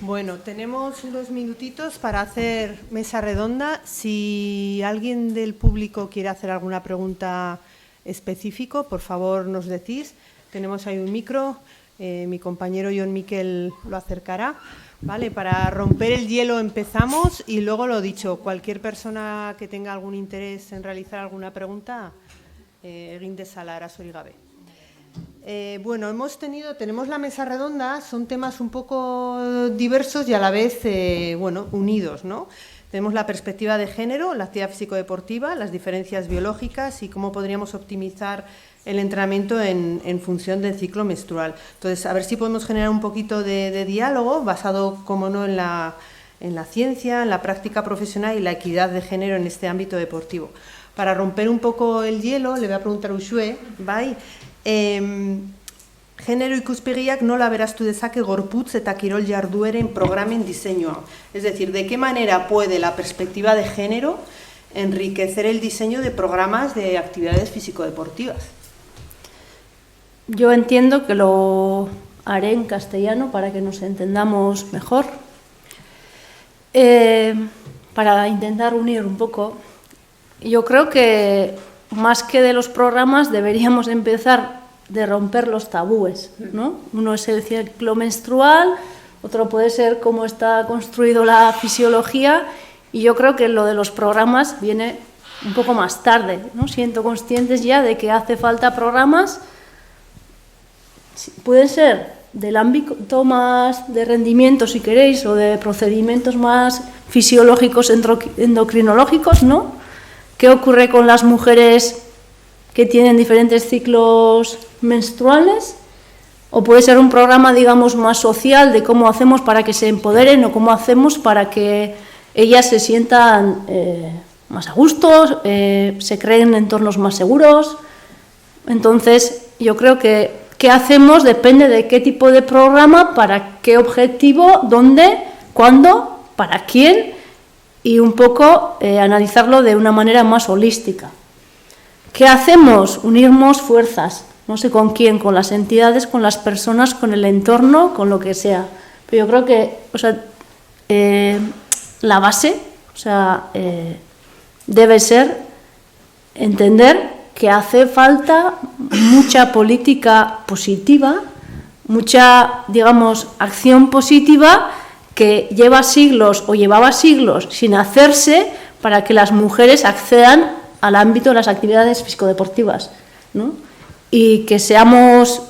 Bueno, tenemos unos minutitos para hacer mesa redonda. Si alguien del público quiere hacer alguna pregunta específica, por favor nos decís. Tenemos ahí un micro, mi compañero John Miquel lo acercará. Vale, para romper el hielo empezamos y luego lo dicho, cualquier persona que tenga algún interés en realizar alguna pregunta, egin dezala arazorik gabe. Bueno, tenemos la mesa redonda, son temas un poco diversos y a la vez, unidos, ¿no? Tenemos la perspectiva de género, la actividad físico-deportiva, las diferencias biológicas y cómo podríamos optimizar el entrenamiento en función del ciclo menstrual. Entonces, a ver si podemos generar un poquito de diálogo basado, como no, en la ciencia, en la práctica profesional y la equidad de género en este ámbito deportivo. Para romper un poco el hielo, le voy a preguntar a Uxue, bai, genero ikuspegiak nola beraztu dezake gorputz eta kirol jardueren programen diseinua. Es decir, ¿de qué manera puede la perspectiva de género enriquecer el diseño de programas de actividades físico-deportivas? Yo entiendo que lo haré en castellano para que nos entendamos mejor. Para intentar unir un poco, yo creo que más que de los programas deberíamos empezar de romper los tabúes, ¿no? Uno es el ciclo menstrual, otro puede ser cómo está construido la fisiología, y yo creo que lo de los programas viene un poco más tarde, ¿no? Siento conscientes ya de que hace falta programas, pueden ser del ámbito más de rendimiento, si queréis, o de procedimientos más fisiológicos, endocrinológicos, ¿no? ¿Qué ocurre con las mujeres que tienen diferentes ciclos menstruales? O puede ser un programa, digamos, más social de cómo hacemos para que se empoderen o cómo hacemos para que ellas se sientan más a gusto, se creen entornos más seguros. Entonces, yo creo que qué hacemos depende de qué tipo de programa, para qué objetivo, dónde, cuándo, para quién, y un poco analizarlo de una manera más holística. ¿Qué hacemos? Unirnos fuerzas, no sé con quién, con las entidades, con las personas, con el entorno, con lo que sea. Pero yo creo que la base debe ser entender que hace falta mucha política positiva, mucha, digamos, acción positiva que lleva siglos o llevaba siglos sin hacerse para que las mujeres accedan al ámbito de las actividades físico-deportivas, ¿no? Y que seamos,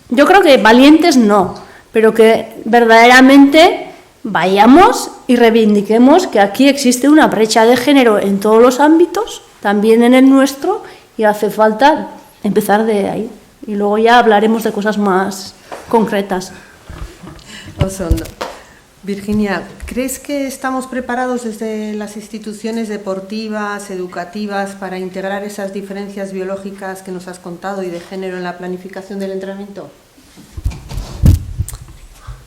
yo creo que valientes no, pero que verdaderamente vayamos y reivindiquemos que aquí existe una brecha de género en todos los ámbitos, también en el nuestro, y hace falta empezar de ahí. Y luego ya hablaremos de cosas más concretas. Osondo. Virginia, ¿crees que estamos preparados desde las instituciones deportivas, educativas, para integrar esas diferencias biológicas que nos has contado y de género en la planificación del entrenamiento?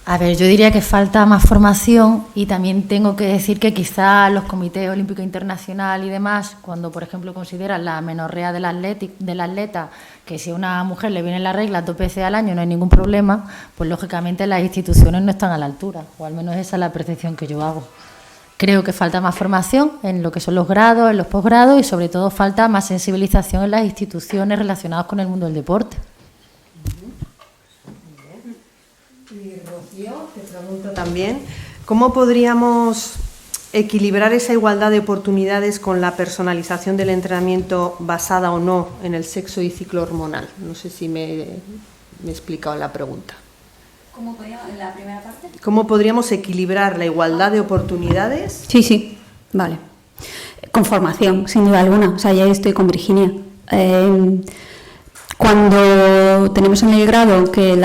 A ver, yo diría que falta más formación, y también tengo que decir que quizá los comités olímpicos internacional y demás, cuando por ejemplo consideran la menorrea del atleta, que si a una mujer le viene la regla 2 veces al año no hay ningún problema, pues lógicamente las instituciones no están a la altura, o al menos esa es la percepción que yo hago. Creo que falta más formación en lo que son los grados, en los posgrados, y sobre todo falta más sensibilización en las instituciones relacionadas con el mundo del deporte. Te pregunto también, ¿cómo podríamos equilibrar esa igualdad de oportunidades con la personalización del entrenamiento basada o no en el sexo y ciclo hormonal? No sé si me he explicado en la pregunta. ¿Cómo podríamos, en la primera parte? ¿Cómo podríamos equilibrar la igualdad de oportunidades? Sí, vale. Con formación, sin duda alguna. O sea, ya estoy con Virginia. Cuando tenemos en el grado que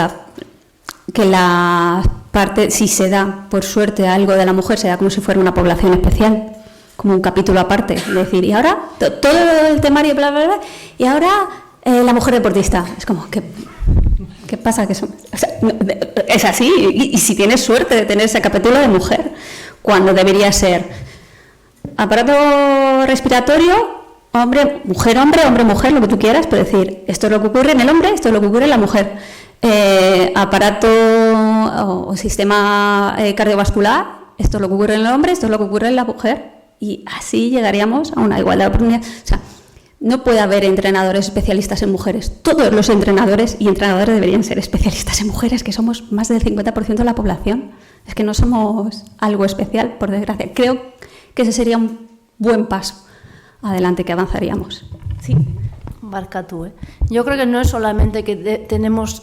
la parte, si se da, por suerte, algo de la mujer, se da como si fuera una población especial, como un capítulo aparte. Es decir, y ahora, todo el temario, bla, bla, bla, y ahora la mujer deportista. Es como, ¿qué pasa? O sea, es así, y si tienes suerte de tener ese capítulo de mujer, cuando debería ser aparato respiratorio, hombre, mujer, lo que tú quieras, pero decir, esto es lo que ocurre en el hombre, esto es lo que ocurre en la mujer. Aparato o sistema cardiovascular, esto es lo que ocurre en el hombre, esto es lo que ocurre en la mujer. Y así llegaríamos a una igualdad de oportunidades. O sea, no puede haber entrenadores especialistas en mujeres. Todos los entrenadores y entrenadoras deberían ser especialistas en mujeres, que somos más del 50% de la población. Es que no somos algo especial, por desgracia. Creo que ese sería un buen paso adelante que avanzaríamos. Sí. Marca tú, ¿eh? Yo creo que no es solamente que tenemos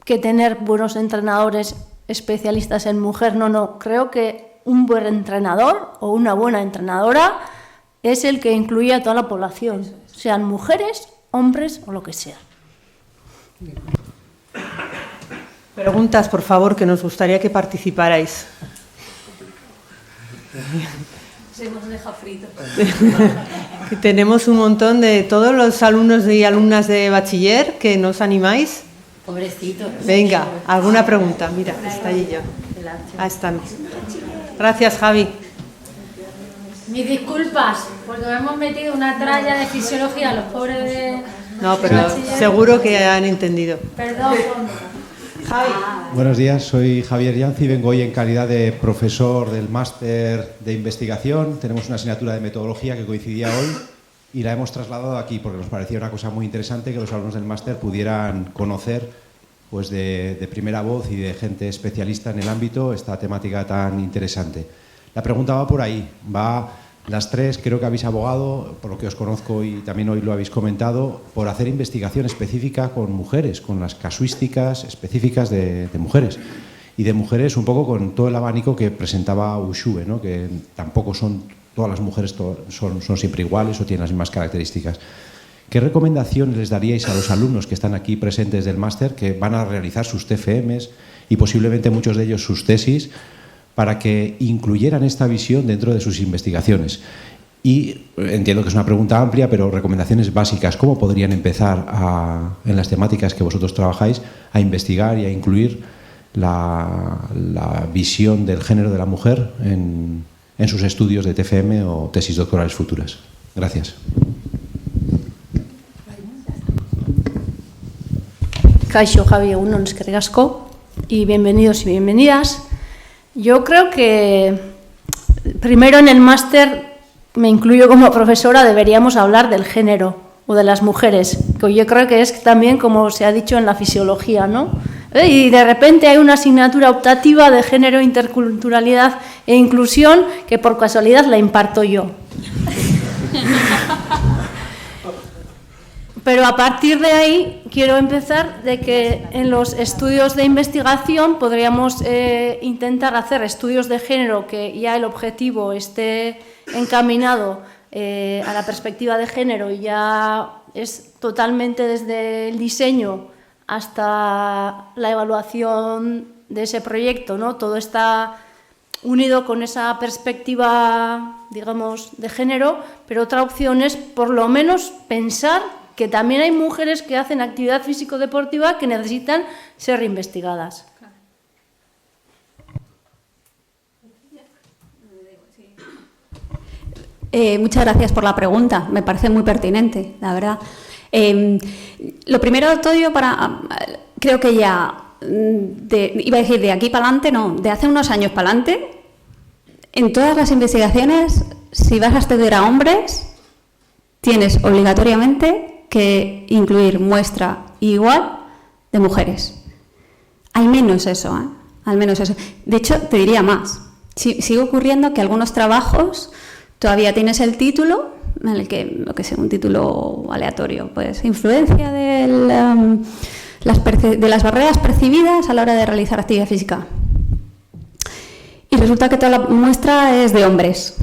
que tener buenos entrenadores especialistas en mujer, no. Creo que un buen entrenador o una buena entrenadora es el que incluye a toda la población, sean mujeres, hombres o lo que sea. Preguntas, por favor, que nos gustaría que participarais. Se nos deja frito. Tenemos un montón de todos los alumnos y alumnas de bachiller que nos animáis. Pobrecito. Venga, ¿alguna pregunta? Mira, está allí ya. Ahí están. Gracias, Javi. Mis disculpas, porque me hemos metido una tralla de fisiología a los pobres de... No, pero seguro que han entendido. Perdón. Javi. Buenos días, soy Javier Yanzi, vengo hoy en calidad de profesor del máster de investigación. Tenemos una asignatura de metodología que coincidía hoy y la hemos trasladado aquí porque nos parecía una cosa muy interesante que los alumnos del máster pudieran conocer pues de primera voz y de gente especialista en el ámbito esta temática tan interesante. La pregunta va por ahí, va las tres, creo que habéis abogado, por lo que os conozco y también hoy lo habéis comentado, por hacer investigación específica con mujeres, con las casuísticas específicas de mujeres. Y de mujeres un poco con todo el abanico que presentaba Ushue, ¿no? Que tampoco son todas las mujeres son siempre iguales o tienen las mismas características. ¿Qué recomendaciones les daríais a los alumnos que están aquí presentes del máster, que van a realizar sus TFMs y posiblemente muchos de ellos sus tesis, para que incluyeran esta visión dentro de sus investigaciones? Y entiendo que es una pregunta amplia, pero recomendaciones básicas. ¿Cómo podrían empezar en las temáticas que vosotros trabajáis a investigar y a incluir la visión del género de la mujer en sus estudios de TFM o tesis doctorales futuras? Gracias. Kaixo, Javi, egunon, eskerrik asko y bienvenidos y bienvenidas. Yo creo que primero en el máster, me incluyo como profesora, deberíamos hablar del género o de las mujeres, que yo creo que es también como se ha dicho en la fisiología, ¿no? Y de repente hay una asignatura optativa de género, interculturalidad e inclusión que por casualidad la imparto yo. Pero a partir de ahí quiero empezar de que en los estudios de investigación podríamos intentar hacer estudios de género que ya el objetivo esté encaminado a la perspectiva de género y ya es totalmente desde el diseño hasta la evaluación de ese proyecto, ¿no? Todo está unido con esa perspectiva, digamos, de género, pero otra opción es por lo menos pensar que también hay mujeres que hacen actividad físico-deportiva que necesitan ser reinvestigadas. Muchas gracias por la pregunta, me parece muy pertinente, la verdad. Lo primero de todo, creo que ya, iba a decir de aquí para adelante, no, de hace unos años para adelante, en todas las investigaciones, si vas a estudiar a hombres, tienes obligatoriamente que incluir muestra igual de mujeres. Al menos eso, ¿eh? Al menos eso. De hecho, te diría más. Sigue ocurriendo que algunos trabajos todavía tienes el título, en el que, lo que sea, un título aleatorio, pues influencia de las barreras percibidas a la hora de realizar actividad física. Y resulta que toda la muestra es de hombres.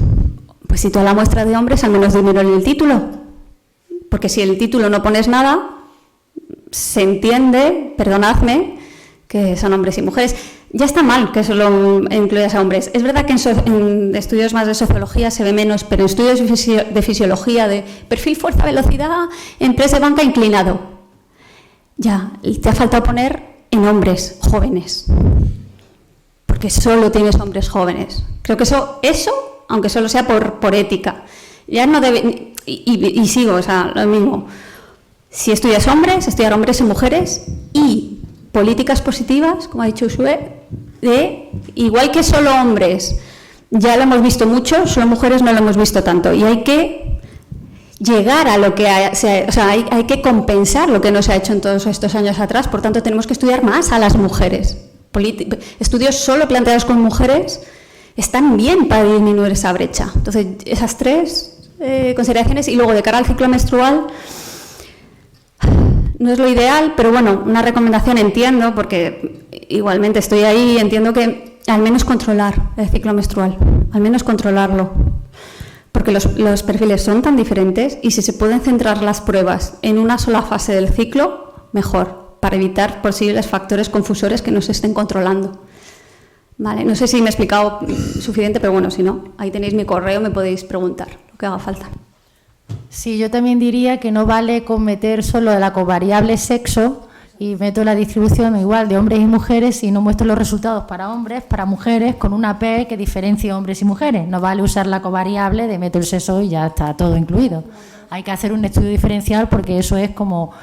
Pues si toda la muestra es de hombres, al menos dinero en el título. Porque si en el título no pones nada, se entiende, perdonadme, que son hombres y mujeres. Ya está mal que solo incluyas a hombres. Es verdad que en estudios más de sociología se ve menos, pero en estudios de fisiología, de perfil, fuerza, velocidad, empresa de banca inclinado. Ya, y te ha faltado poner en hombres jóvenes. Porque solo tienes hombres jóvenes. Creo que eso aunque solo sea por ética, ya no debe... Y sigo, o sea, lo mismo. Si estudiar hombres y mujeres y políticas positivas, como ha dicho Ushue, igual que solo hombres ya lo hemos visto mucho, solo mujeres no lo hemos visto tanto, y hay que llegar a lo que hay que compensar lo que no se ha hecho en todos estos años atrás. Por tanto, tenemos que estudiar más a las mujeres. Estudios solo planteados con mujeres están bien para disminuir esa brecha. Entonces, esas tres consideraciones. Y luego, de cara al ciclo menstrual, no es lo ideal, pero bueno, una recomendación entiendo, porque igualmente estoy ahí, entiendo que al menos controlar el ciclo menstrual, al menos controlarlo. Porque los perfiles son tan diferentes, y si se pueden centrar las pruebas en una sola fase del ciclo, mejor, para evitar posibles factores confusores que nos estén controlando. Vale, no sé si me he explicado suficiente, pero bueno, si no, ahí tenéis mi correo, me podéis preguntar lo que haga falta. Sí, yo también diría que no vale con meter solo la covariable sexo y meto la distribución igual de hombres y mujeres y no muestro los resultados para hombres, para mujeres, con una P que diferencie hombres y mujeres. No vale usar la covariable de meto el sexo y ya está todo incluido. Hay que hacer un estudio diferencial, porque eso es como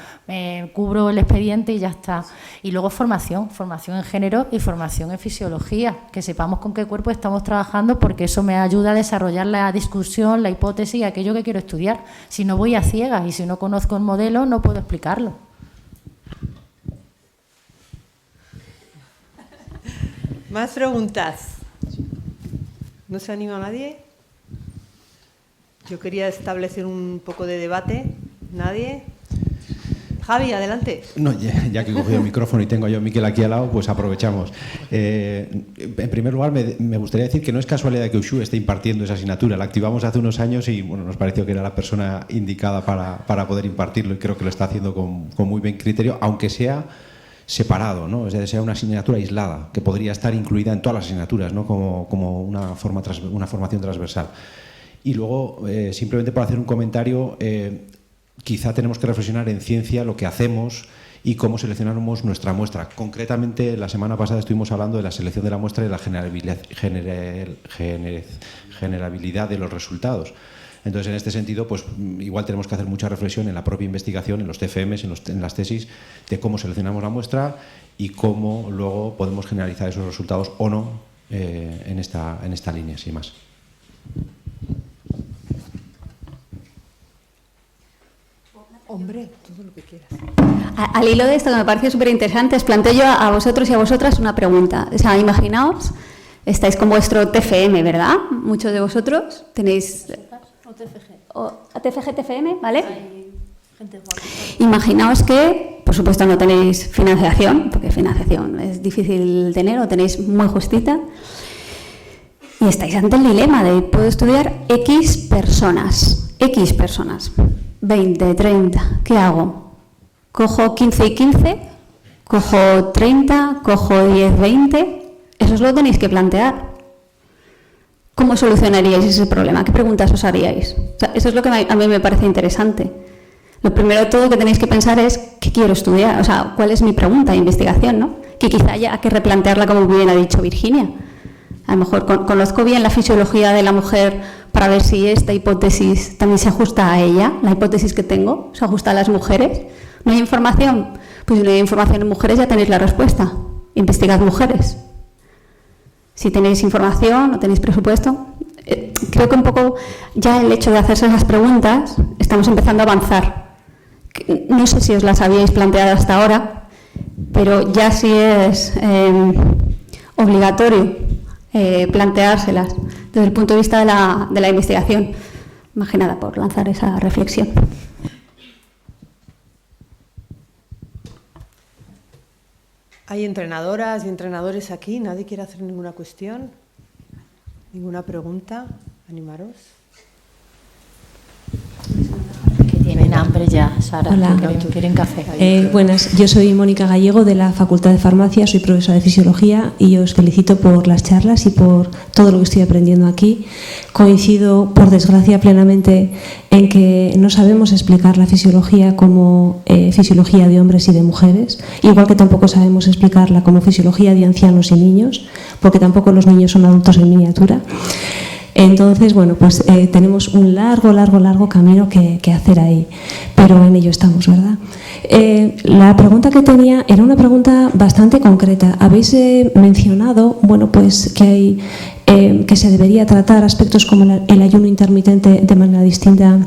cubro el expediente y ya está. Y luego formación en género y formación en fisiología, que sepamos con qué cuerpo estamos trabajando, porque eso me ayuda a desarrollar la discusión, la hipótesis, aquello que quiero estudiar. Si no voy a ciegas y si no conozco el modelo, no puedo explicarlo. ¿Más preguntas? ¿No se anima nadie? Yo quería establecer un poco de debate. ¿Nadie? Javi, adelante. No, ya que he cogido el micrófono y tengo yo a Miquel aquí al lado, pues aprovechamos. En primer lugar, me gustaría decir que no es casualidad que Uxue esté impartiendo esa asignatura. La activamos hace unos años y bueno, nos pareció que era la persona indicada para poder impartirlo, y creo que lo está haciendo con muy buen criterio, aunque sea separado, ¿no? Es decir, sea una asignatura aislada, que podría estar incluida en todas las asignaturas, ¿no? Como una formación transversal. Y luego, simplemente para hacer un comentario, quizá tenemos que reflexionar en ciencia lo que hacemos y cómo seleccionamos nuestra muestra. Concretamente, la semana pasada estuvimos hablando de la selección de la muestra y de la generabilidad de los resultados. Entonces, en este sentido, pues igual tenemos que hacer mucha reflexión en la propia investigación, en los TFMs, en las tesis, de cómo seleccionamos la muestra y cómo luego podemos generalizar esos resultados o no en esta línea, sin más. Hombre, todo lo que quieras. Al hilo de esto, que me parece súper interesante, os planteo yo a vosotros y a vosotras una pregunta. O sea, imaginaos, estáis con vuestro TFM, ¿verdad? Muchos de vosotros tenéis... TFG, TFM, ¿vale? Imaginaos que, por supuesto, no tenéis financiación, porque financiación es difícil tener, o tenéis muy justita, y estáis ante el dilema de puedo estudiar X personas, 20, 30, ¿qué hago? ¿Cojo 15 y 15? ¿Cojo 30? ¿Cojo 10, 20? Eso os lo tenéis que plantear. ¿Cómo solucionaríais ese problema? ¿Qué preguntas os haríais? O sea, eso es lo que a mí me parece interesante. Lo primero de todo que tenéis que pensar es ¿qué quiero estudiar? O sea, ¿cuál es mi pregunta de investigación, ¿no? Que quizá haya que replantearla, como bien ha dicho Virginia. A lo mejor conozco bien la fisiología de la mujer para ver si esta hipótesis también se ajusta a ella, la hipótesis que tengo, se ajusta a las mujeres. ¿No hay información? Pues si no hay información en mujeres ya tenéis la respuesta. Investigad mujeres. Si tenéis información o tenéis presupuesto, creo que un poco ya el hecho de hacerse esas preguntas estamos empezando a avanzar. No sé si os las habíais planteado hasta ahora, pero ya sí es obligatorio planteárselas desde el punto de vista de la investigación. Más que nada por lanzar esa reflexión. ¿Hay entrenadoras y entrenadores aquí? ¿Nadie quiere hacer ninguna cuestión? ¿Ninguna pregunta? ¿Animaros? Que tienen hambre ya, Sara. Hola. Que quieren café. Buenas, yo soy Mónica Gallego de la Facultad de Farmacia, soy profesora de Fisiología y os felicito por las charlas y por todo lo que estoy aprendiendo aquí. Coincido, por desgracia, plenamente en que no sabemos explicar la fisiología como fisiología de hombres y de mujeres, igual que tampoco sabemos explicarla como fisiología de ancianos y niños, porque tampoco los niños son adultos en miniatura. Entonces, bueno, pues tenemos un largo camino que hacer ahí, pero en ello estamos, ¿verdad? La pregunta que tenía era una pregunta bastante concreta. Habéis mencionado, bueno, pues que hay que se debería tratar aspectos como el ayuno intermitente de manera distinta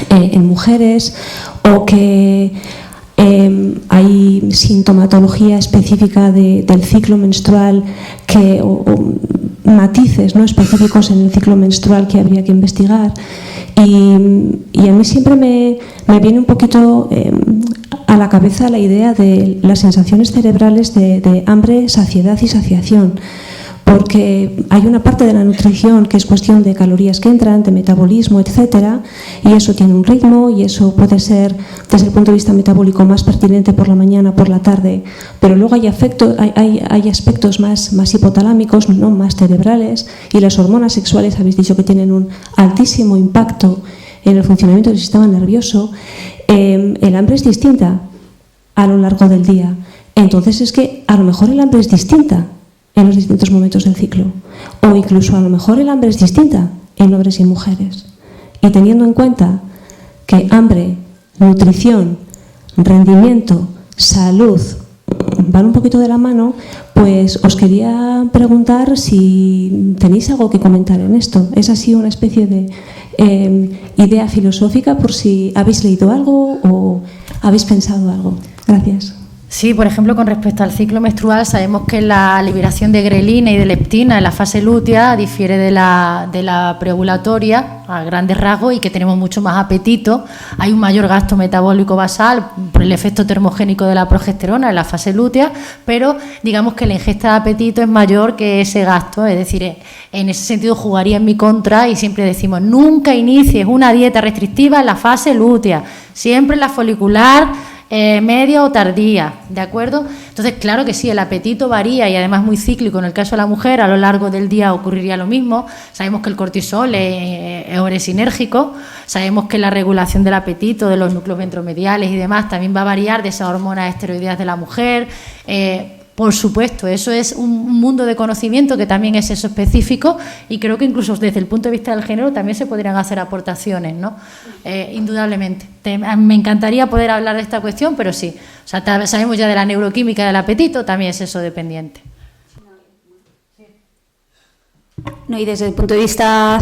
en mujeres, o que hay sintomatología específica del ciclo menstrual o matices, ¿no?, específicos en el ciclo menstrual que habría que investigar. Y a mí siempre me viene un poquito a la cabeza la idea de las sensaciones cerebrales de hambre, saciedad y saciación, porque hay una parte de la nutrición que es cuestión de calorías que entran, de metabolismo, etcétera, y eso tiene un ritmo, y eso puede ser desde el punto de vista metabólico más pertinente por la mañana, por la tarde, pero luego hay aspectos más hipotalámicos, ¿no?, más cerebrales, y las hormonas sexuales habéis dicho que tienen un altísimo impacto en el funcionamiento del sistema nervioso. El hambre es distinta a lo largo del día, entonces es que a lo mejor el hambre es distinta en los distintos momentos del ciclo, o incluso a lo mejor el hambre es distinta en hombres y mujeres. Y teniendo en cuenta que hambre, nutrición, rendimiento, salud van un poquito de la mano, pues os quería preguntar si tenéis algo que comentar en esto. Es así una especie de idea filosófica, por si habéis leído algo o habéis pensado algo. Gracias. Sí, por ejemplo, con respecto al ciclo menstrual, sabemos que la liberación de grelina y de leptina en la fase lútea difiere de la preovulatoria a grandes rasgos, y que tenemos mucho más apetito. Hay un mayor gasto metabólico basal por el efecto termogénico de la progesterona en la fase lútea, pero digamos que la ingesta de apetito es mayor que ese gasto. Es decir, en ese sentido jugaría en mi contra, y siempre decimos: nunca inicies una dieta restrictiva en la fase lútea, siempre en la folicular, media o tardía, ¿de acuerdo? Entonces, claro que sí, el apetito varía, y además muy cíclico. En el caso de la mujer, a lo largo del día ocurriría lo mismo. Sabemos que el cortisol es oresinérgico, sabemos que la regulación del apetito, de los núcleos ventromediales y demás, también va a variar de esas hormonas esteroideas de la mujer. Por supuesto, eso es un mundo de conocimiento que también es eso específico, y creo que incluso desde el punto de vista del género también se podrían hacer aportaciones, ¿no? Indudablemente. Me encantaría poder hablar de esta cuestión, pero sí. O sea, sabemos ya de la neuroquímica del apetito, también es eso dependiente. No, y desde el punto de vista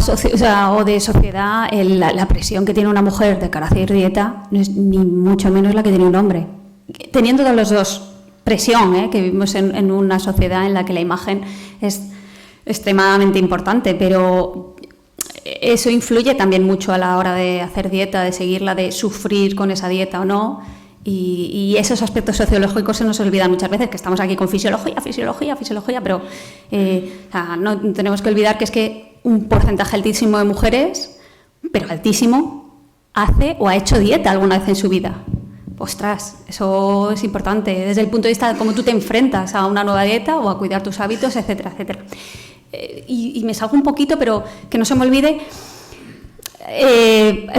o de sociedad, la presión que tiene una mujer de cara a hacer dieta no es ni mucho menos la que tiene un hombre. Teniendo de los dos presión, que vivimos en una sociedad en la que la imagen es extremadamente importante, pero eso influye también mucho a la hora de hacer dieta, de seguirla, de sufrir con esa dieta o no, y esos aspectos sociológicos se nos olvidan muchas veces, que estamos aquí con fisiología, pero no tenemos que olvidar que es que un porcentaje altísimo de mujeres, pero altísimo, hace o ha hecho dieta alguna vez en su vida. Ostras, eso es importante desde el punto de vista de cómo tú te enfrentas a una nueva dieta o a cuidar tus hábitos, etcétera, etcétera. Y me salgo un poquito, pero que no se me olvide.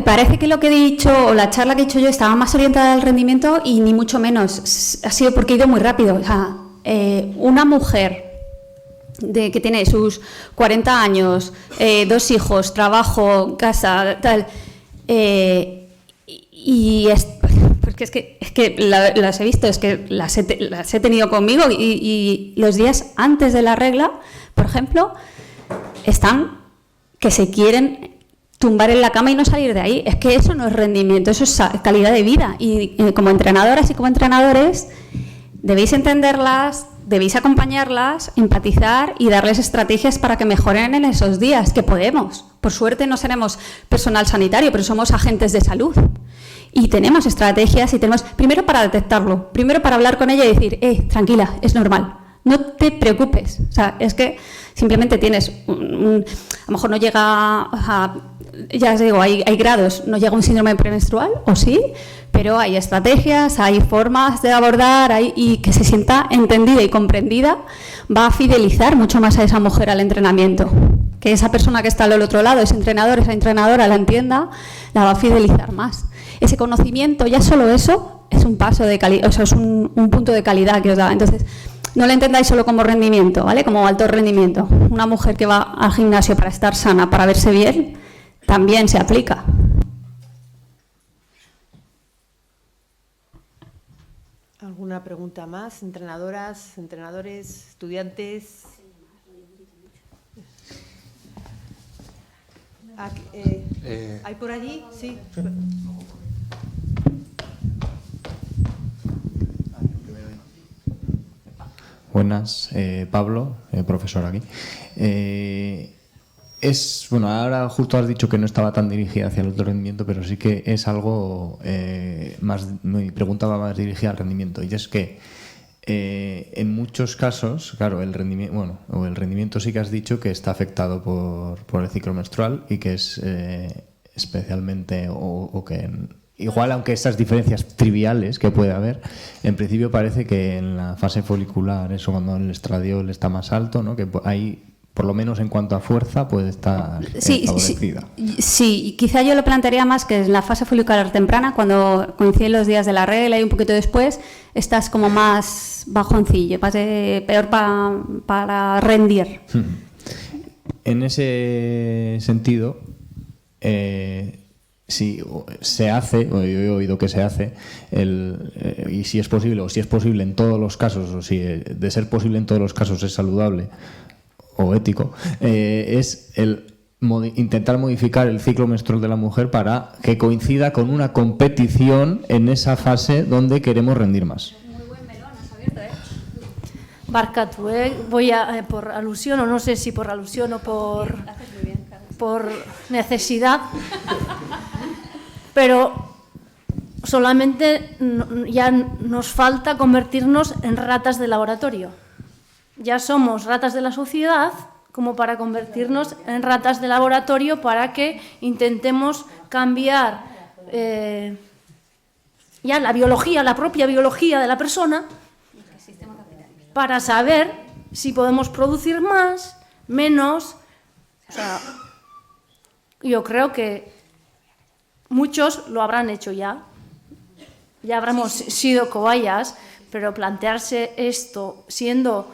Parece que lo que he dicho, o la charla que he hecho yo, estaba más orientada al rendimiento, y ni mucho menos. Ha sido porque he ido muy rápido. O sea, una mujer que tiene sus 40 años, 2 hijos, trabajo, casa, tal, porque es que las he visto, es que las he tenido conmigo, y los días antes de la regla, por ejemplo, están que se quieren tumbar en la cama y no salir de ahí. Es que eso no es rendimiento, eso es calidad de vida. Y como entrenadoras y como entrenadores, debéis entenderlas, debéis acompañarlas, empatizar y darles estrategias para que mejoren en esos días, que podemos. Por suerte no seremos personal sanitario, pero somos agentes de salud. Y tenemos estrategias, y tenemos, primero para detectarlo, primero para hablar con ella y decir, tranquila, es normal, no te preocupes. O sea, es que simplemente tienes, a lo mejor no llega a, ya os digo, hay grados, no llega un síndrome premenstrual, o sí, pero hay estrategias, hay formas de abordar, y que se sienta entendida y comprendida, va a fidelizar mucho más a esa mujer al entrenamiento. Que esa persona que está al otro lado, ese entrenador, esa entrenadora, la entienda, la va a fidelizar más. Ese conocimiento, ya solo eso, es un paso de calidad, o sea, es un punto de calidad que os da. Entonces, no lo entendáis solo como rendimiento, ¿vale? Como alto rendimiento. Una mujer que va al gimnasio para estar sana, para verse bien, también se aplica. ¿Alguna pregunta más? ¿Entrenadoras, entrenadores, estudiantes? ¿Hay por allí? Sí. Buenas, Pablo, profesor aquí. Bueno, ahora justo has dicho que no estaba tan dirigida hacia el alto rendimiento, pero sí que es algo mi pregunta va más dirigida al rendimiento, y es que en muchos casos, claro, el rendimiento sí que has dicho que está afectado por el ciclo menstrual y que es especialmente, o que igual, aunque estas diferencias triviales que puede haber, en principio parece que en la fase folicular, eso cuando el estradiol está más alto, ¿no? Que hay, por lo menos en cuanto a fuerza, puede estar favorecida. Sí, quizá yo lo plantearía más que en la fase folicular temprana, cuando coinciden los días de la regla y un poquito después, estás como más bajoncillo, peor para rendir. En ese sentido, si se hace, o yo he oído que se hace, y si es posible, o si es posible en todos los casos, o si de ser posible en todos los casos es saludable o ético, es intentar modificar el ciclo menstrual de la mujer para que coincida con una competición en esa fase donde queremos rendir más. Muy buen melón, has abierto, ¿eh? Barkatu, voy a, por alusión, o no sé si por alusión o por necesidad, pero solamente ya nos falta convertirnos en ratas de laboratorio. Ya somos ratas de la sociedad como para convertirnos en ratas de laboratorio para que intentemos cambiar ya la biología, la propia biología de la persona, para saber si podemos producir más, menos. O sea, yo creo que muchos lo habrán hecho ya habremos sido cobayas, pero plantearse esto siendo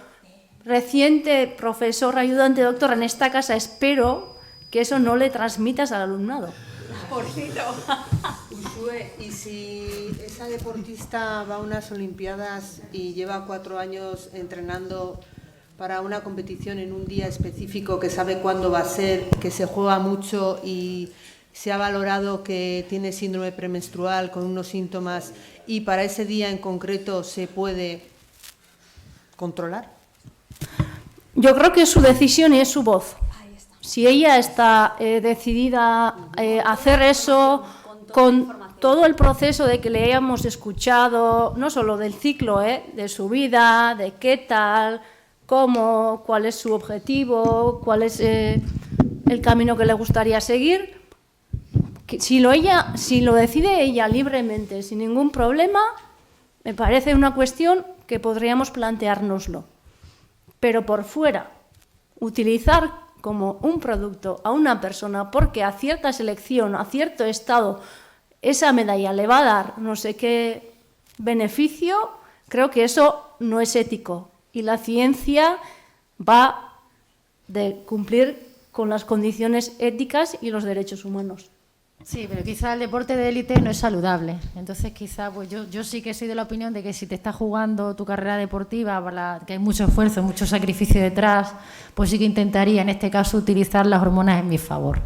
reciente profesor, ayudante, doctor en esta casa, espero que eso no le transmitas al alumnado. Por cierto. Uxue, y si esa deportista va a unas Olimpiadas y lleva 4 años entrenando para una competición en un día específico, que sabe cuándo va a ser, que se juega mucho y se ha valorado que tiene síndrome premenstrual con unos síntomas, y para ese día en concreto se puede controlar? Yo creo que es su decisión y es su voz. Si ella está decidida a hacer eso con todo el proceso de que le hayamos escuchado, no solo del ciclo, de su vida, de qué tal, cómo, cuál es su objetivo, cuál es el camino que le gustaría seguir, si lo decide ella libremente, sin ningún problema, me parece una cuestión que podríamos planteárnoslo. Pero por fuera, utilizar como un producto a una persona porque a cierta selección, a cierto estado, esa medalla le va a dar no sé qué beneficio, creo que eso no es ético. Y la ciencia va de cumplir con las condiciones éticas y los derechos humanos. Sí, pero quizá el deporte de élite no es saludable. Entonces quizá pues yo sí que soy de la opinión de que si te estás jugando tu carrera deportiva, que hay mucho esfuerzo, mucho sacrificio detrás, pues sí que intentaría en este caso utilizar las hormonas en mi favor.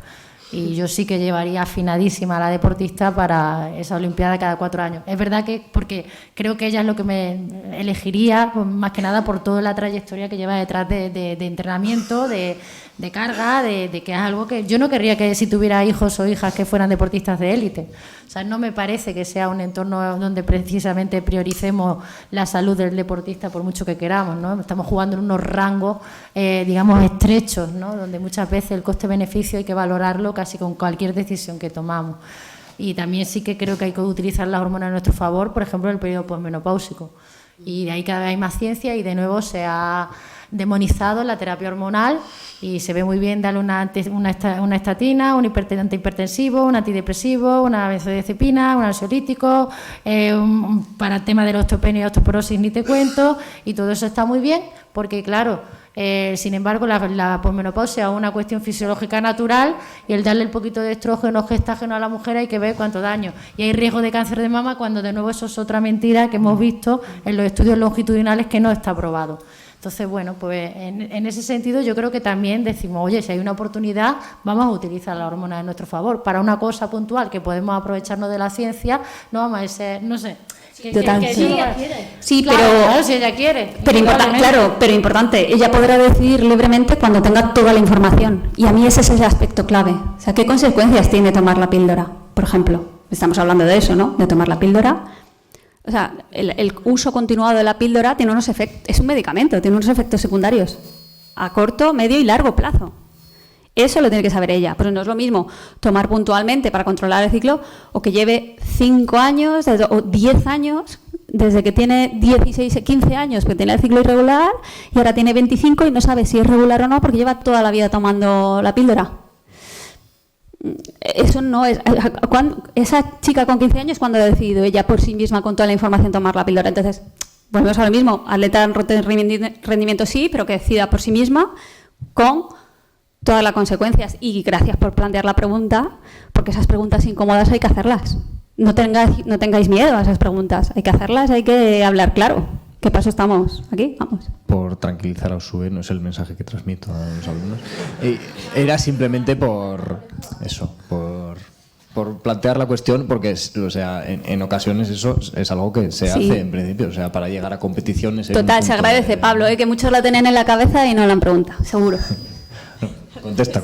Y yo sí que llevaría afinadísima a la deportista para esa Olimpiada cada 4 años. Es verdad que, porque creo que ella es lo que me elegiría, pues, más que nada por toda la trayectoria que lleva detrás de entrenamiento, de carga, de que es algo que yo no querría que si tuviera hijos o hijas que fueran deportistas de élite. O sea, no me parece que sea un entorno donde precisamente prioricemos la salud del deportista por mucho que queramos, ¿no? Estamos jugando en unos rangos, digamos, estrechos, ¿no? Donde muchas veces el coste-beneficio hay que valorarlo casi con cualquier decisión que tomamos. Y también sí que creo que hay que utilizar las hormonas a nuestro favor, por ejemplo, en el periodo posmenopáusico. Y de ahí cada vez hay más ciencia y de nuevo se ha demonizado la terapia hormonal y se ve muy bien darle una estatina, un antihipertensivo, un antidepresivo, una benzodiazepina, un ansiolítico, para el tema de la osteopenia y osteoporosis ni te cuento, y todo eso está muy bien porque, claro, sin embargo, la posmenopausia es una cuestión fisiológica natural y el darle el poquito de estrógeno o gestágeno a la mujer hay que ver cuánto daño. Y hay riesgo de cáncer de mama cuando de nuevo eso es otra mentira que hemos visto en los estudios longitudinales que no está probado. Entonces, bueno, pues en ese sentido yo creo que también decimos, oye, si hay una oportunidad, vamos a utilizar la hormona en nuestro favor. Para una cosa puntual que podemos aprovecharnos de la ciencia, no vamos a ser, no sé... Total, que sí. ella quiere. Sí, claro, pero... Claro, si ella quiere. Pero importante, ella podrá decidir libremente cuando tenga toda la información. Y a mí ese es el aspecto clave. O sea, ¿qué consecuencias tiene tomar la píldora? Por ejemplo, estamos hablando de eso, ¿no? De tomar la píldora. O sea, el uso continuado de la píldora tiene unos efectos, es un medicamento, tiene unos efectos secundarios a corto, medio y largo plazo. Eso lo tiene que saber ella. Pero no es lo mismo tomar puntualmente para controlar el ciclo o que lleve 5 años o 10 años, desde que tiene 16, 15 años que tiene el ciclo irregular y ahora tiene 25 y no sabe si es regular o no porque lleva toda la vida tomando la píldora. Eso no es... Esa chica con 15 años, ¿cuándo ha decidido ella por sí misma con toda la información tomar la píldora? Entonces, volvemos a lo mismo. Atleta en rendimiento sí, pero que decida por sí misma con todas las consecuencias. Y gracias por plantear la pregunta, porque esas preguntas incómodas hay que hacerlas. No tengáis miedo a esas preguntas. Hay que hacerlas, hay que hablar claro. ¿Qué paso estamos aquí? Vamos. Por tranquilizar a Usue, no es el mensaje que transmito a los alumnos. Era simplemente por eso, por plantear la cuestión, porque o sea, en ocasiones eso es algo que se hace en principio, o sea, para llegar a competiciones. Total, se agradece, Pablo, que muchos la tenían en la cabeza y no la han preguntado, seguro. Contesta.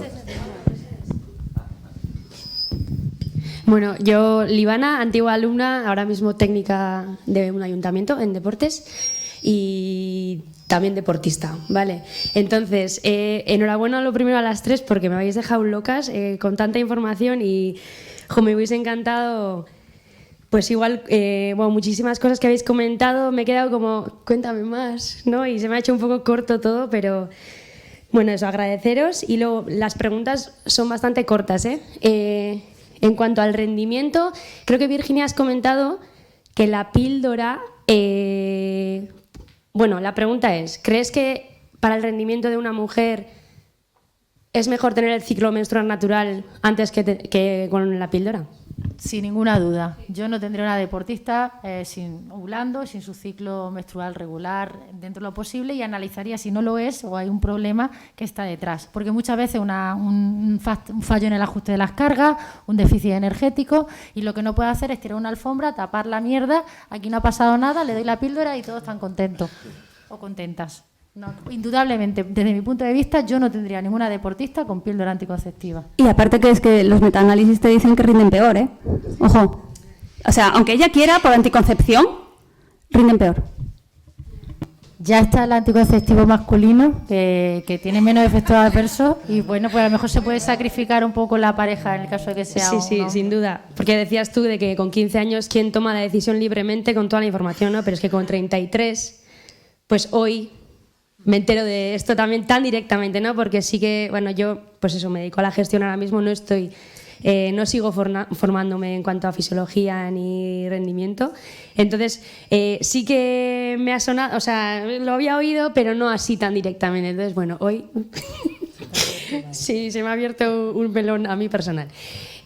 Bueno, yo, Libana, antigua alumna, ahora mismo técnica de un ayuntamiento en deportes y también deportista, ¿vale? Entonces, enhorabuena lo primero a las 3 porque me habéis dejado locas con tanta información y me hubiese encantado, pues igual, muchísimas cosas que habéis comentado, me he quedado como, cuéntame más, ¿no? Y se me ha hecho un poco corto todo, pero bueno, eso, agradeceros. Y luego, las preguntas son bastante cortas, en cuanto al rendimiento, creo que Virginia has comentado que la píldora... la pregunta es, ¿crees que para el rendimiento de una mujer es mejor tener el ciclo menstrual natural antes que con la píldora? Sin ninguna duda. Yo no tendría una deportista sin ovulando, sin su ciclo menstrual regular dentro de lo posible y analizaría si no lo es o hay un problema que está detrás. Porque muchas veces un fallo en el ajuste de las cargas, un déficit energético y lo que no puede hacer es tirar una alfombra, tapar la mierda, aquí no ha pasado nada, le doy la píldora y todos están contentos o contentas. No, indudablemente, desde mi punto de vista, yo no tendría ninguna deportista con píldora anticonceptiva. Y aparte que es que los metaanálisis te dicen que rinden peor, ¿eh? Ojo. O sea, aunque ella quiera por anticoncepción, rinden peor. Ya está el anticonceptivo masculino, que tiene menos efectos adversos y bueno, pues a lo mejor se puede sacrificar un poco la pareja en el caso de que sea Sí, sin duda. Porque decías tú de que con 15 años, ¿quién toma la decisión libremente con toda la información, no? Pero es que con 33, pues hoy... me entero de esto también tan directamente, ¿no? Porque sí que, bueno, yo, pues eso, me dedico a la gestión ahora mismo, no sigo formándome en cuanto a fisiología ni rendimiento. Entonces, sí que me ha sonado, o sea, lo había oído, pero no así tan directamente. Entonces, bueno, hoy sí, se me ha abierto un melón a mí personal.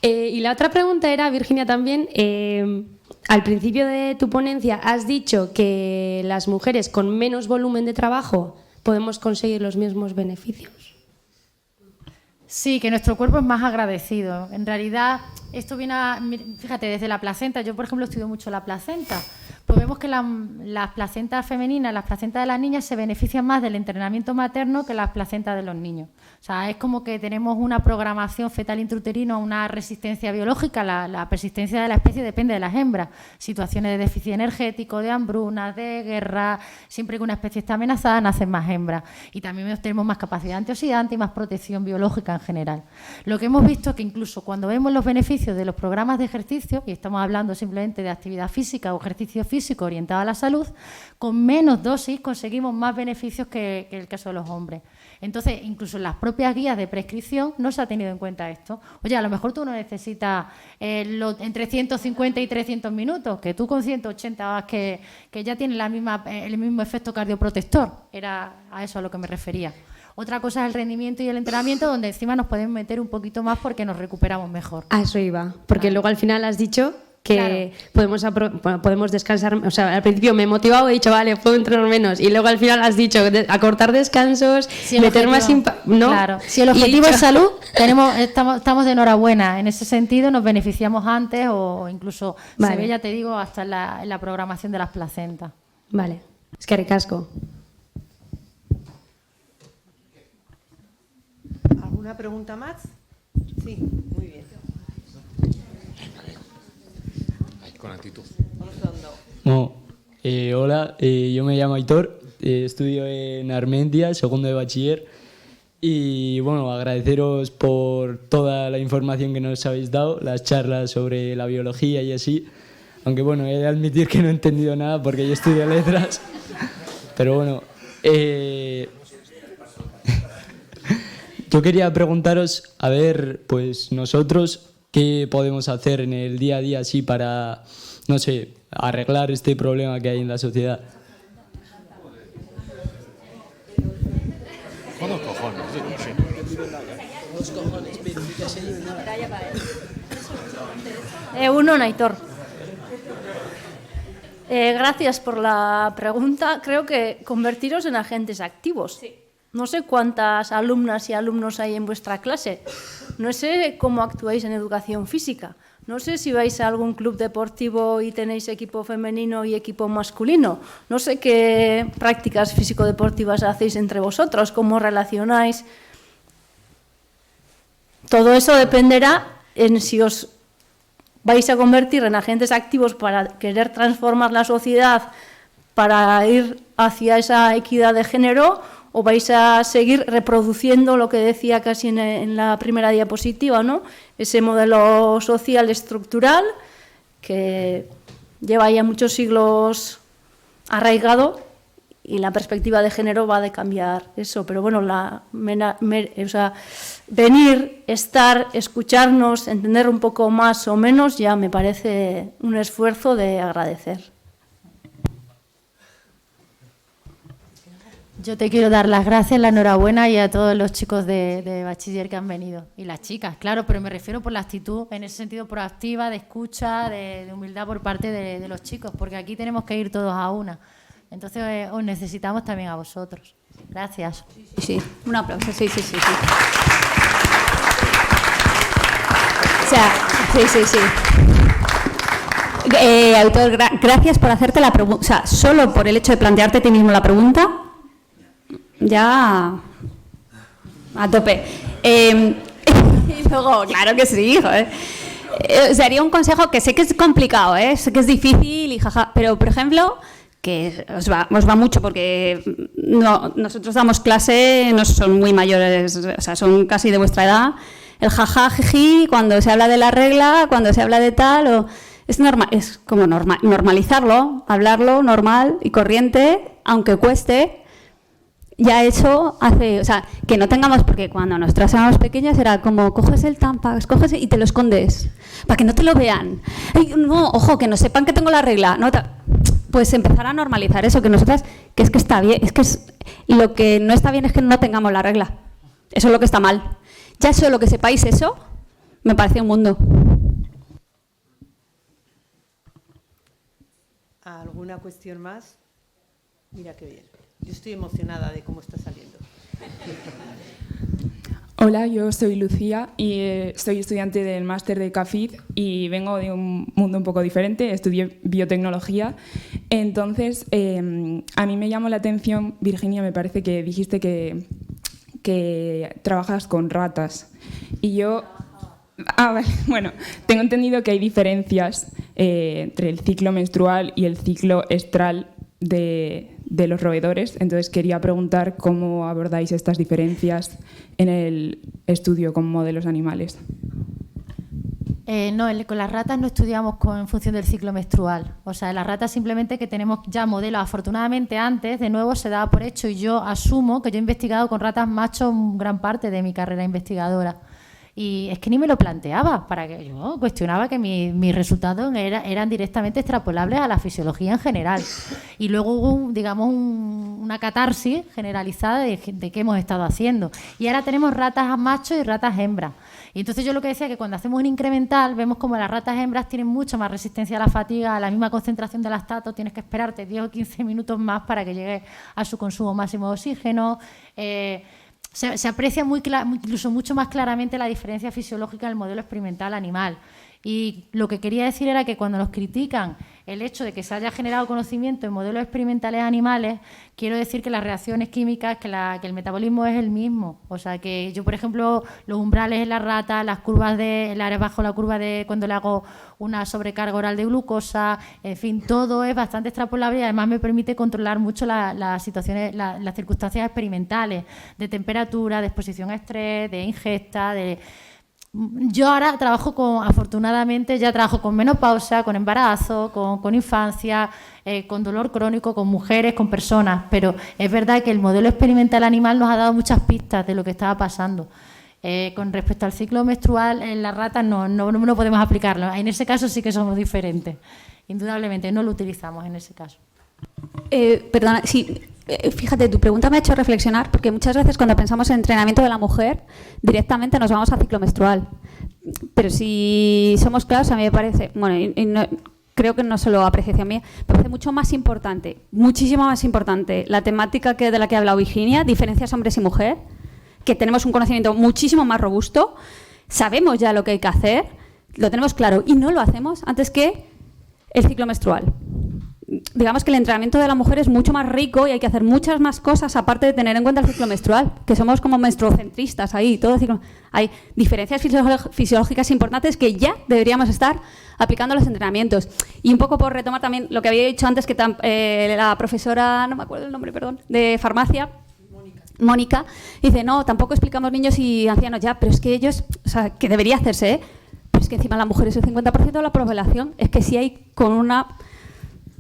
Y la otra pregunta era, Virginia, también... al principio de tu ponencia has dicho que las mujeres con menos volumen de trabajo podemos conseguir los mismos beneficios. Sí, que nuestro cuerpo es más agradecido. En realidad, esto viene fíjate, desde la placenta. Yo, por ejemplo, estudio mucho la placenta. Pues vemos que las placentas femeninas, las placentas de las niñas se benefician más del entrenamiento materno que las placentas de los niños. O sea, es como que tenemos una programación fetal intrauterino, una resistencia biológica. La persistencia de la especie depende de las hembras. Situaciones de déficit energético, de hambrunas, de guerra. Siempre que una especie está amenazada, nacen más hembras. Y también tenemos más capacidad antioxidante y más protección biológica en general. Lo que hemos visto es que incluso cuando vemos los beneficios de los programas de ejercicio, y estamos hablando simplemente de actividad física o ejercicio físico, físico orientado a la salud, con menos dosis conseguimos más beneficios que el caso de los hombres. Entonces, incluso en las propias guías de prescripción no se ha tenido en cuenta esto. Oye, a lo mejor tú no necesitas entre 150 y 300 minutos, que tú con 180 vas que ya tiene el mismo efecto cardioprotector. Era a eso a lo que me refería. Otra cosa es el rendimiento y el entrenamiento, donde encima nos podemos meter un poquito más porque nos recuperamos mejor. A eso iba, porque luego al final has dicho que podemos descansar. O sea, al principio me he motivado, he dicho, vale, puedo entrenar menos. Y luego al final has dicho, acortar descansos, meter más ¿no? Claro, si el objetivo es salud, estamos de enhorabuena. En ese sentido nos beneficiamos antes o incluso, se ve, ya te digo, hasta en la programación de las placentas. Vale, es que ricasco. ¿Alguna pregunta más? Sí, muy bien. Con actitud. No, hola, yo me llamo Aitor, estudio en Armentia, segundo de bachiller, y bueno, agradeceros por toda la información que nos habéis dado, las charlas sobre la biología y así, aunque bueno, he de admitir que no he entendido nada porque yo estudio letras, pero bueno, yo quería preguntaros, a ver, pues nosotros, ¿qué podemos hacer en el día a día así para, no sé, arreglar este problema que hay en la sociedad? ¿Cuándo cojones? Uno, Aitor. Gracias por la pregunta. Creo que convertiros en agentes activos. Sí. No sé cuántas alumnas y alumnos hay en vuestra clase. No sé cómo actuáis en educación física. No sé si vais a algún club deportivo y tenéis equipo femenino y equipo masculino. No sé qué prácticas físico-deportivas hacéis entre vosotros, cómo relacionáis. Todo eso dependerá en si os vais a convertir en agentes activos para querer transformar la sociedad, para ir hacia esa equidad de género, o vais a seguir reproduciendo lo que decía casi en la primera diapositiva, ¿no? Ese modelo social estructural que lleva ya muchos siglos arraigado, y la perspectiva de género va a cambiar eso. Pero bueno, venir, estar, escucharnos, entender un poco más o menos, ya me parece un esfuerzo de agradecer. Yo te quiero dar las gracias, la enhorabuena y a todos los chicos de bachiller que han venido. Y las chicas, claro, pero me refiero por la actitud, en ese sentido proactiva, de escucha, de humildad por parte de los chicos, porque aquí tenemos que ir todos a una. Entonces os necesitamos también a vosotros. Gracias. Sí, un aplauso, sí. O sea, sí. Autor, gracias por hacerte la pregunta. O sea, solo por el hecho de plantearte a ti mismo la pregunta, ya a tope. Y luego, claro que sí, joder. Sería un consejo que sé que es complicado, sé que es difícil y jaja, pero por ejemplo, que os va mucho porque nosotros damos clase, no son muy mayores, o sea, son casi de vuestra edad. El jaja, jiji, cuando se habla de la regla, cuando se habla de tal, es como normalizarlo, hablarlo normal y corriente, aunque cueste. Ya eso hace, o sea, que no tengamos, porque cuando nosotras éramos pequeñas era como coges el Tampax, coges y te lo escondes, para que no te lo vean. Ay, no, ojo, que no sepan que tengo la regla. No, pues empezar a normalizar eso, que nosotras, que es que está bien, lo que no está bien es que no tengamos la regla. Eso es lo que está mal. Ya solo que sepáis eso, me parece un mundo. ¿Alguna cuestión más? Mira qué bien. Yo estoy emocionada de cómo está saliendo. Hola, yo soy Lucía y soy estudiante del máster de CAFID y vengo de un mundo un poco diferente, estudié biotecnología. Entonces, a mí me llamó la atención, Virginia, me parece que dijiste que trabajas con ratas. Y yo... vale. Bueno, tengo entendido que hay diferencias entre el ciclo menstrual y el ciclo estral de los roedores. Entonces quería preguntar cómo abordáis estas diferencias en el estudio con modelos animales. No, con las ratas no estudiamos en función del ciclo menstrual. O sea, las ratas simplemente que tenemos ya modelos. Afortunadamente antes, de nuevo, se daba por hecho y yo asumo que yo he investigado con ratas machos gran parte de mi carrera investigadora. Y es que ni me lo planteaba, para que yo cuestionaba que mis resultados eran directamente extrapolables a la fisiología en general. Y luego hubo, digamos, una catarsis generalizada de qué hemos estado haciendo. Y ahora tenemos ratas machos y ratas hembras. Y entonces yo lo que decía es que cuando hacemos un incremental vemos como las ratas hembras tienen mucha más resistencia a la fatiga, a la misma concentración de lactato, tienes que esperarte 10 o 15 minutos más para que llegue a su consumo máximo de oxígeno. Se aprecia incluso mucho más claramente la diferencia fisiológica del modelo experimental animal. Y lo que quería decir era que cuando nos critican el hecho de que se haya generado conocimiento en modelos experimentales animales, quiero decir que las reacciones químicas, que el metabolismo es el mismo. O sea, que yo, por ejemplo, los umbrales en la rata, las curvas el área bajo la curva de cuando le hago una sobrecarga oral de glucosa, en fin, todo es bastante extrapolable y además me permite controlar mucho las situaciones, las circunstancias experimentales de temperatura, de exposición a estrés, de ingesta, Yo ahora afortunadamente ya trabajo con menopausia, con embarazo, con infancia, con dolor crónico, con mujeres, con personas, pero es verdad que el modelo experimental animal nos ha dado muchas pistas de lo que estaba pasando. Con respecto al ciclo menstrual, en las ratas no podemos aplicarlo. En ese caso sí que somos diferentes. Indudablemente, no lo utilizamos en ese caso. Perdona, sí. Fíjate, tu pregunta me ha hecho reflexionar porque muchas veces cuando pensamos en entrenamiento de la mujer directamente nos vamos a ciclo menstrual, pero si somos claros a mí me parece, bueno, creo que no solo apreciación mía, me parece mucho más importante, muchísimo más importante la temática de la que ha hablado Virginia, diferencias hombres y mujer, que tenemos un conocimiento muchísimo más robusto, sabemos ya lo que hay que hacer, lo tenemos claro y no lo hacemos antes que el ciclo menstrual. Digamos que el entrenamiento de la mujer es mucho más rico y hay que hacer muchas más cosas aparte de tener en cuenta el ciclo menstrual, que somos como menstruocentristas ahí, todo ciclo. Hay diferencias fisiológicas importantes que ya deberíamos estar aplicando a los entrenamientos. Y un poco por retomar también lo que había dicho antes, que la profesora, no me acuerdo el nombre, perdón, de farmacia, Mónica, dice, no, tampoco explicamos niños y ancianos ya, pero es que ellos, o sea, que debería hacerse, pero es que encima la mujer es el 50% de la población, es que si hay con una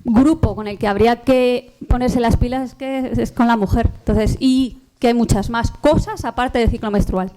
grupo con el que habría que ponerse las pilas es con la mujer. Entonces, y que hay muchas más cosas aparte del ciclo menstrual.